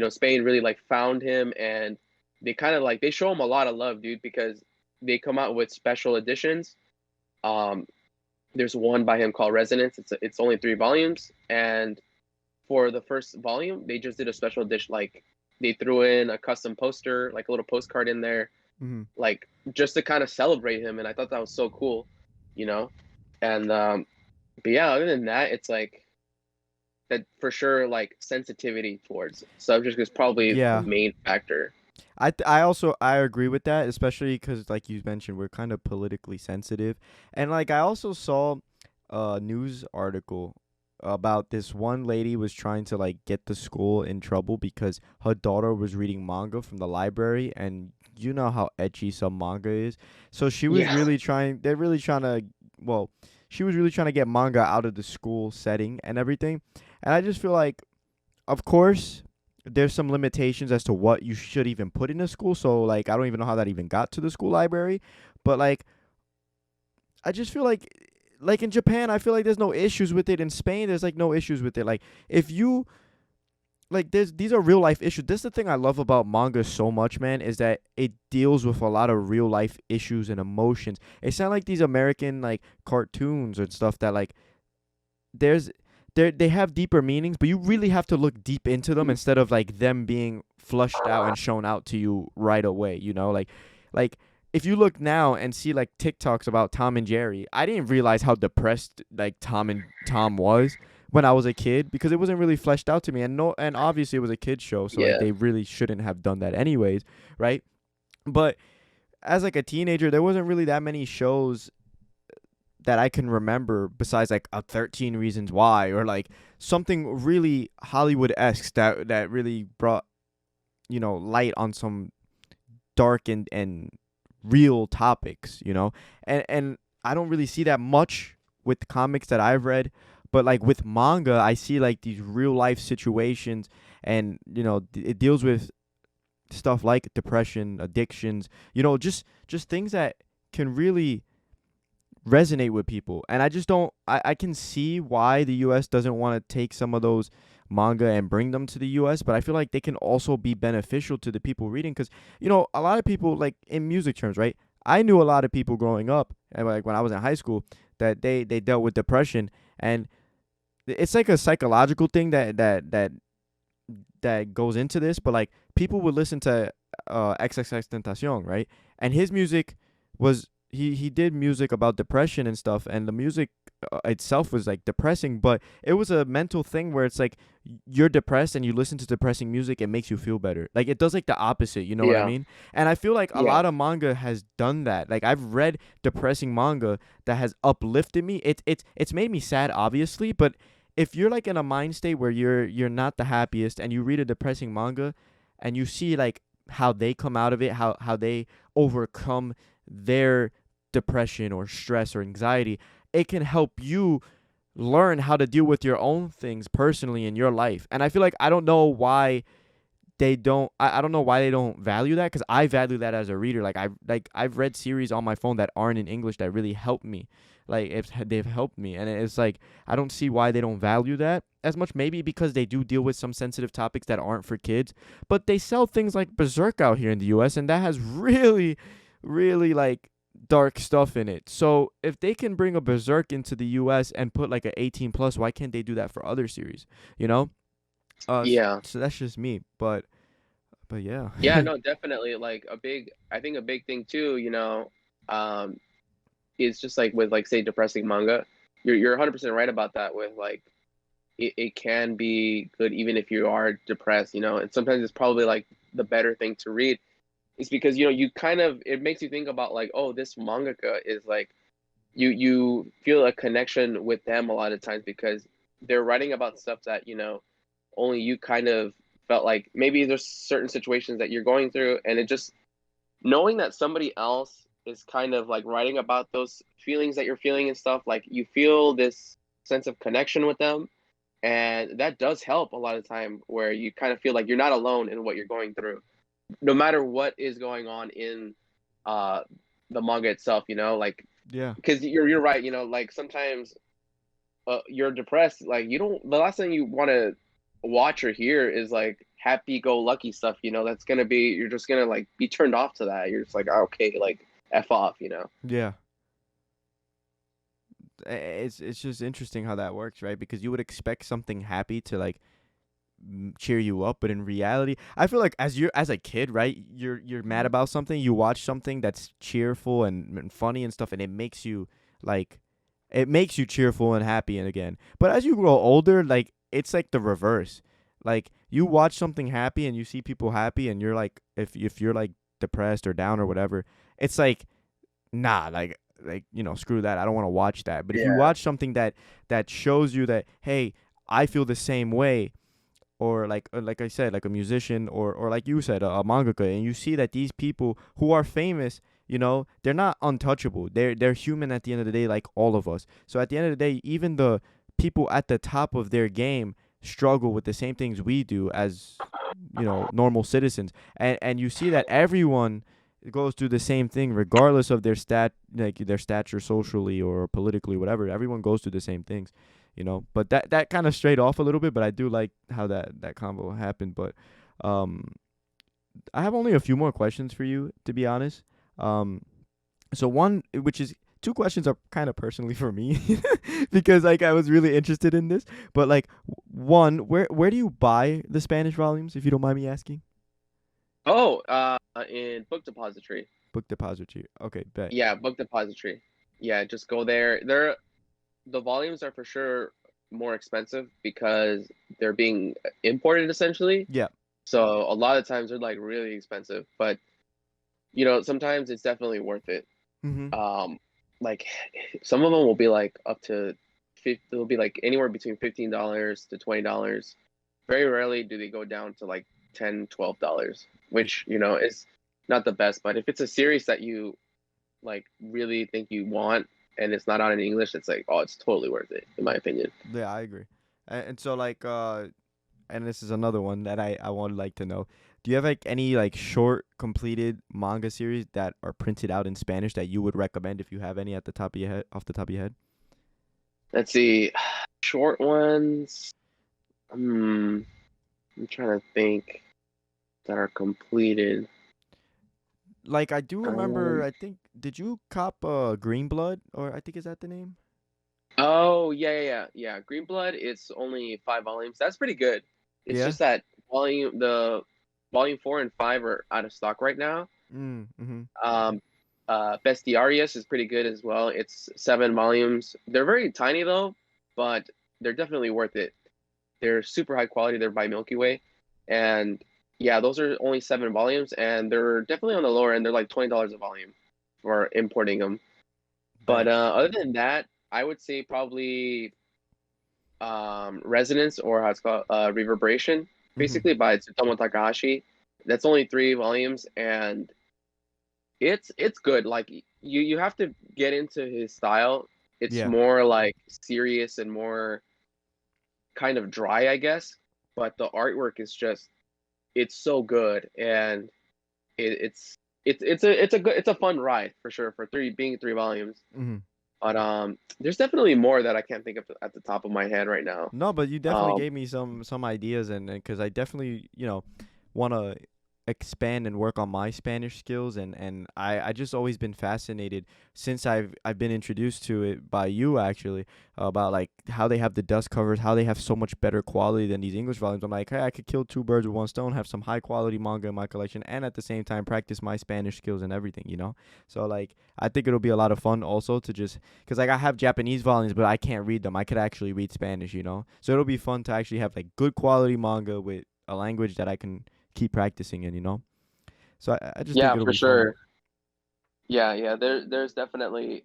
Spain really like found him, and they kind of like they show him a lot of love, dude, because they come out with special editions. Um, there's one by him called Resonance. It's only 3 volumes, and for the first volume, they just did a special edition. Like they threw in a custom poster, like a little postcard in there, Mm-hmm. like just to kind of celebrate him. And I thought that was so cool, you know. And but yeah, other than that, it's like that for sure. Like sensitivity towards subject is probably the Yeah. main factor. I also I agree with that, especially because like you mentioned, we're kind of politically sensitive, and like I also saw a news article about this one lady was trying to like get the school in trouble because her daughter was reading manga from the library, and you know how edgy some manga is. So she was Yeah. really trying. They're really trying to. Well, she was really trying to get manga out of the school setting and everything. And I just feel like, of course, there's some limitations as to what you should even put in a school. So like, I don't even know how that even got to the school library, but like, I just feel like in Japan, I feel like there's no issues with it. In Spain, there's like no issues with it. Like if you like, there's these are real life issues. This is the thing I love about manga so much, man, is that it deals with a lot of real life issues and emotions. It's not like these American like cartoons and stuff that like there's they have deeper meanings, but you really have to look deep into them instead of like them being flushed out and shown out to you right away. You know, like if you look now and see like TikToks about Tom and Jerry, I didn't realize how depressed like Tom was when I was a kid because it wasn't really fleshed out to me. And no, and obviously it was a kids show, so like Yeah. they really shouldn't have done that anyways, right? But as like a teenager, there wasn't really that many shows that I can remember besides like a 13 Reasons Why or like something really Hollywood-esque that really brought, you know, light on some dark and real topics, you know? And I don't really see that much with the comics that I've read, but like with manga, I see like these real life situations, and you know, it deals with stuff like depression, addictions, you know, just things that can really resonate with people. And I just don't I can see why the US doesn't want to take some of those manga and bring them to the US, but I feel like they can also be beneficial to the people reading cuz you know, a lot of people like in music terms, right? I knew a lot of people growing up and like when I was in high school that they dealt with depression, and it's like a psychological thing that goes into this, but like people would listen to XXX Tentacion, right? And his music was he did music about depression and stuff, and the music itself was like depressing, but it was a mental thing where it's like you're depressed and you listen to depressing music, it makes you feel better. Like it does like the opposite, you know what I Yeah. mean? And I feel like a Yeah. lot of manga has done that. Like I've read depressing manga that has uplifted me. It's made me sad, obviously, but if you're like in a mind state where you're not the happiest and you read a depressing manga and you see like how they come out of it, how they overcome their depression or stress or anxiety, it can help you learn how to deal with your own things personally in your life. And I feel like I don't know why I don't know why they don't value that, because I value that as a reader. I've read series on my phone that aren't in English that really help me. Like if they've helped me, and it's like I don't see why they don't value that as much. Maybe because they do deal with some sensitive topics that aren't for kids, but they sell things like Berserk out here in the US, and that has really like dark stuff in it. So if they can bring a Berserk into the US and put like a 18 plus, why can't they do that for other series? You know? Yeah. So that's just me, but yeah. Yeah, no, definitely. Like I think a big thing too, um, is just like with like say depressing manga. You're 100% right about that. With like it can be good even if you are depressed, and sometimes it's probably like the better thing to read. Is because you kind of it makes you think about like, oh, this mangaka is like you feel a connection with them a lot of times because they're writing about stuff that only you kind of felt like maybe there's certain situations that you're going through, and it just knowing that somebody else is kind of like writing about those feelings that you're feeling and stuff, like you feel this sense of connection with them, and that does help a lot of time where you kind of feel like you're not alone in what you're going through, no matter what is going on in uh the manga itself, like Yeah. because you're right, like sometimes you're depressed, like you don't the last thing you want to watch or hear is like happy go lucky stuff, that's gonna be you're just gonna like be turned off to that. You're just like, "Oh, okay, like F off. Yeah. It's just interesting how that works, right? Because you would expect something happy to like cheer you up, but in reality, I feel like as a kid, right? You're mad about something, you watch something that's cheerful and funny and stuff, and like it makes you cheerful and happy and again. But as you grow older, like it's like the reverse. Like you watch something happy and you see people happy, and you're like, if you're like depressed or down or whatever, it's like nah, like like, screw that. I don't want to watch that. But if you Yeah. watch something that shows you that, hey, I feel the same way, or like I said, like a musician, or like you said, a mangaka, and you see that these people who are famous, they're not untouchable. They're human at the end of the day, like all of us. So at the end of the day, even the people at the top of their game struggle with the same things we do as normal citizens, and you see that everyone goes through the same thing regardless of their stature socially or politically, whatever. Everyone goes through the same things. But that kind of strayed off a little bit, but I do like how that convo happened. But um I have only a few more questions for you, to be honest. So one, which is two questions, are kind of personally for me because like I was really interested in this. But like, one, where do you buy the Spanish volumes, if you don't mind me asking? Oh, in Book Depository. Book depository. Okay, bet. Yeah, Book Depository. Yeah, just go there. The volumes are for sure more expensive because they're being imported essentially. Yeah. So a lot of times they're like really expensive, but sometimes it's definitely worth it. Mhm. Um, like some of them will be like up to 50, it'll be like anywhere between $15 to $20. Very rarely do they go down to like $10, $12, which is not the best. But if it's a series that you like really think you want and it's not out in English, it's like, oh, it's totally worth it in my opinion. Yeah, I agree. And so like and this is another one that I would like to know. Do you have like any like short completed manga series that are printed out in Spanish that you would recommend, if you have any at the top of your head, off the top of your head? Let's see, short ones. I'm trying to think that are completed. Like I do remember, Um, I think, did you cop Green Blood, or I think, is that the name? oh yeah. Green Blood. It's only 5 volumes. That's pretty good. It's Yeah. just that the volume 4 and 5 are out of stock right now. Mhm. Um, Bestiarius is pretty good as well. It's 7 volumes. They're very tiny though, but they're definitely worth it. They're super high quality. They're by Milky Way, and yeah, those are only 7 volumes, and they're definitely on the lower end. They're like $20 a volume for importing them. But Bet. other than that, I would say probably Resonance, or how it's called, Reverberation, Mhm. basically by Tsutomu Takahashi. That's only 3 volumes, and it's good. Like you have to get into his style. It's Yeah. more like serious and more kind of dry, I guess. But the artwork is just it's so good, and it's a fun ride for sure for 3 volumes. Mhm. But there's definitely more that I can't think of at the top of my head right now. No, but you definitely Um, gave me some ideas, and because I definitely want to expand and work on my Spanish skills, and I just always been fascinated since I've been introduced to it by you, actually, about like how they have the dust covers, how they have so much better quality than these English volumes. I'm like, hey, I could kill two birds with one stone, have some high quality manga in my collection, and at the same time practice my Spanish skills and everything. So like I think it'll be a lot of fun also to just, because like I have Japanese volumes, but I can't read them. I could actually read Spanish. So it'll be fun to actually have like good quality manga with a language that I can keep practicing in. So I just think yeah, it'll for be fun. sure. Yeah. There's definitely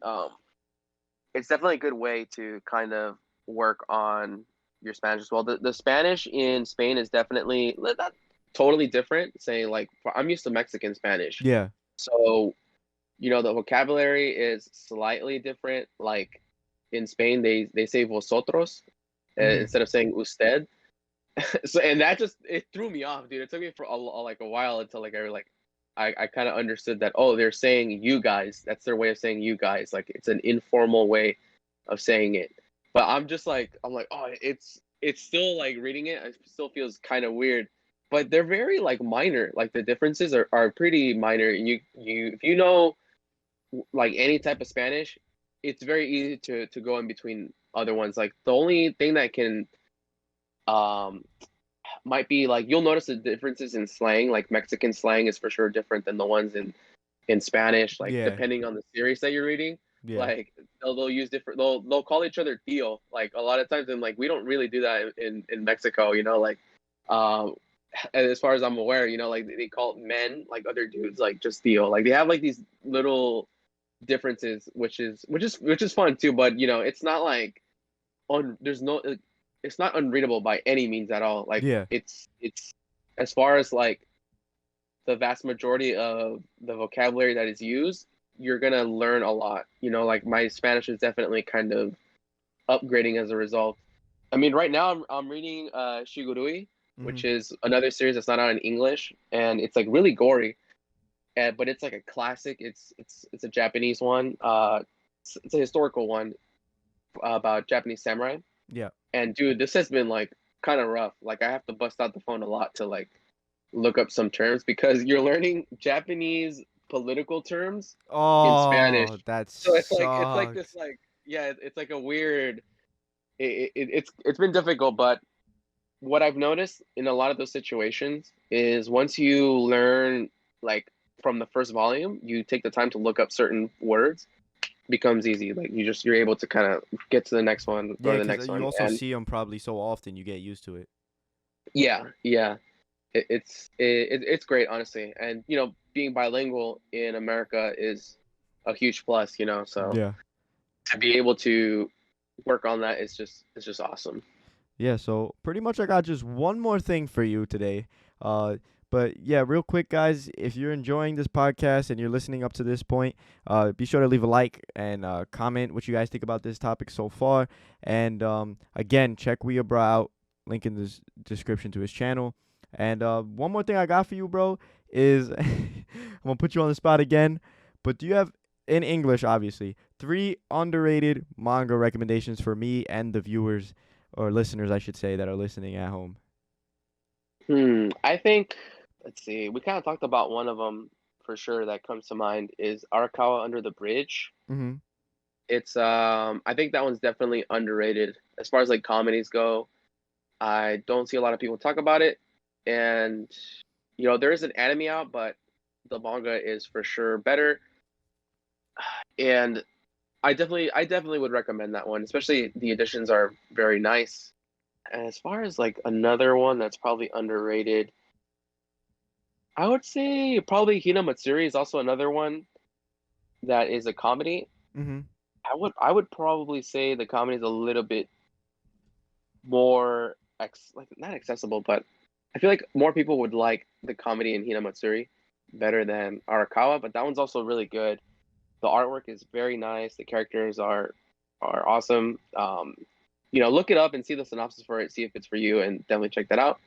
it's definitely a good way to kind of work on your Spanish as well. The Spanish in Spain is definitely not totally different. Say like I'm used to Mexican Spanish, Yeah. so the vocabulary is slightly different. Like in Spain, they say vosotros Mhm. instead of saying usted. So and that just it threw me off, dude. It took me for like a while until I kind of understood that, oh, they're saying you guys. That's their way of saying you guys. Like it's an informal way of saying it. But I'm like, oh, it's still like reading it. It still feels kind of weird. But they're very like minor. Like the differences are pretty minor. You if you know like any type of Spanish, it's very easy to go in between other ones. Like the only thing that can um might be like you'll notice the differences in slang. Like Mexican slang is for sure different than the ones in Spanish. Like Yeah. depending on the series that you're reading, Yeah. like they'll use different. They'll call each other tío. Like a lot of times, and like we don't really do that in Mexico. Like um. And as far as I'm aware, like they call men like other dudes like just tío. Like they have like these little differences, which is fun too. But it's not like there's no it's not unreadable by any means at all. Like Yeah. it's as far as like the vast majority of the vocabulary that is used, you're gonna learn a lot. Like my Spanish is definitely kind of upgrading as a result. I mean, right now I'm reading Shigurui, Mm-hmm. which is another series that's not out in English, and it's like really gory, but it's like a classic. It's a Japanese one. It's a historical one about Japanese samurai. Yeah. And dude, this has been like kind of rough. Like I have to bust out the phone a lot to like look up some terms because you're learning Japanese political terms in Spanish. Oh, that So it's like this sucks. like yeah, it's like a weird. It's been difficult, but what I've noticed in a lot of those situations is once you learn like from the first volume, you take the time to look up certain words, becomes easy. Like you're able to kind of get to the next one, go Yeah, to the because next you one, also and see them probably so often, you get used to it. yeah, yeah, it's great, honestly. And being bilingual in America is a huge plus. So Yeah. to be able to work on that is just awesome. Yeah, so pretty much I got just one more thing for you today. Uh, but yeah, real quick, guys, if you're enjoying this podcast and you're listening up to this point, be sure to leave a like and comment what you guys think about this topic so far. And again, check Weeabruh out. Link in the description to his channel. And one more thing I got for you, bro, is I'm gonna put you on the spot again. But do you have, in English, obviously, 3 underrated manga recommendations for me and the viewers, or listeners, I should say, that are listening at home? I think, let's see, we kind of talked about one of them for sure that comes to mind is Arakawa Under the Bridge. Mm-hmm. It's I think that one's definitely underrated as far as like comedies go. I don't see a lot of people talk about it, and there is an anime out, but the manga is for sure better. And I definitely would recommend that one, especially the editions are very nice. And as far as like another one that's probably underrated, I would say probably Hina Matsuri is also another one that is a comedy. Mm-hmm. I would probably say the comedy is a little bit more like not accessible, but I feel like more people would like the comedy in Hina Matsuri better than Arakawa, but that one's also really good. The artwork is very nice. The characters are awesome. Look it up and see the synopsis for it. See if it's for you, and definitely check that out.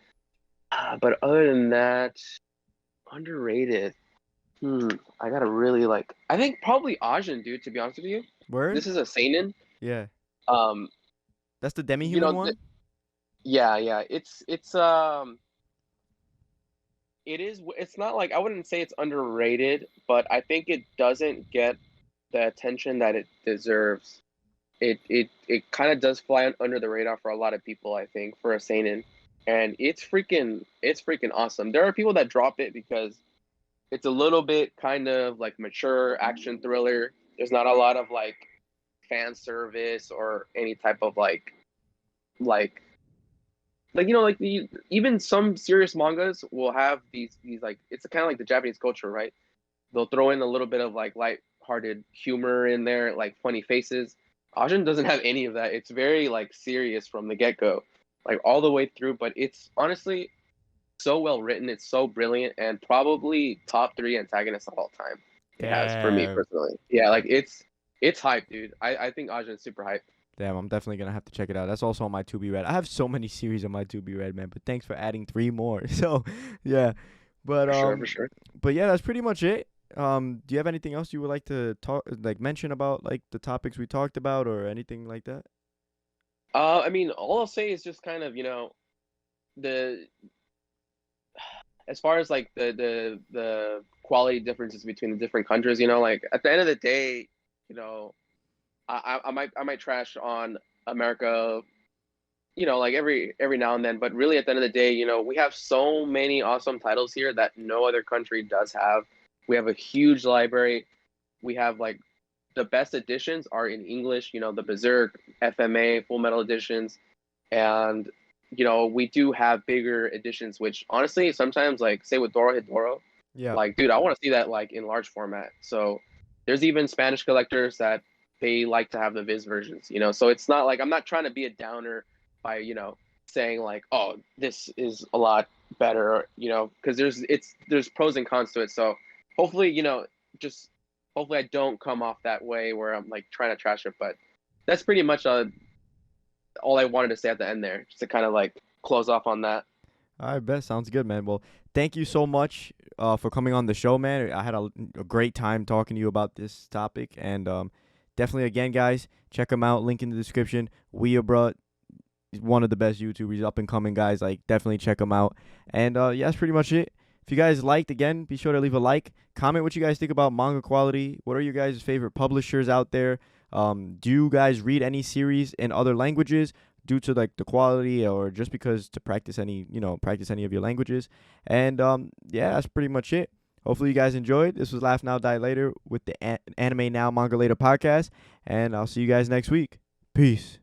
But other than that, underrated. I gotta really like. I think probably Ajin, dude. To be honest with you, Word? this is a seinen. Yeah. Um, That's the you demi-human know, one? yeah, yeah. It is. It's not like I wouldn't say it's underrated, but I think it doesn't get the attention that it deserves. It kind of does fly under the radar for a lot of people, I think, for a seinen, and it's freaking awesome. There are people that drop it because it's a little bit kind of like mature action thriller. There's not a lot of like fan service or any type of like like even some serious mangas will have these like it's kind of like the Japanese culture, right? They'll throw in a little bit of like light-hearted humor in there, like funny faces. Ajin doesn't have any of that. It's very like serious from the get-go, like all the way through. But it's honestly so well written. It's so brilliant, and probably top 3 antagonists of all time. It has for me Damn. personally. Yeah, like it's hype, dude. I think Ajin's super hype. Damn, I'm definitely gonna have to check it out. That's also on my to be read. I have so many series on my to be read, man. But thanks for adding 3 more. So, yeah. But For sure, for sure. yeah, that's pretty much it. Do you have anything else you would like to mention about like the topics we talked about or anything like that? I mean, all I'll say is just kind of the as far as like the quality differences between the different countries, like at the end of the day, you know, I might trash on America, like every now and then, but really at the end of the day, we have so many awesome titles here that no other country does have. We have a huge library. We have like the best editions are in English, the Berserk, FMA, Full Metal editions, and we do have bigger editions, which honestly sometimes like say with Doro Hidoro, Yeah. like dude, I want to see that like in large format. So There's even Spanish collectors that they like to have the Viz versions, you know. So it's not like I'm not trying to be a downer by, you know, saying like, oh, this is a lot better, you know, because there's pros and cons to it. So hopefully, you know, just hopefully I don't come off that way where I'm like trying to trash it. But that's pretty much all I wanted to say at the end there, just to kind of like close off on that. All right, best sounds good, man. Well, thank you so much for coming on the show, man. I had a great time talking to you about this topic, and definitely again, guys, check him out. Link in the description. Weeabruh, he's one of the best YouTubers, up and coming guys. Like, definitely check him out. And yeah, that's pretty much it. If you guys liked, again, be sure to leave a like. Comment what you guys think about manga quality. What are your guys' favorite publishers out there? Do you guys read any series in other languages due to like the quality, or just because to practice any, practice any of your languages? And yeah, that's pretty much it. Hopefully you guys enjoyed. This was Laugh Now Die Later with the Anime Now Manga Later podcast, and I'll see you guys next week. Peace.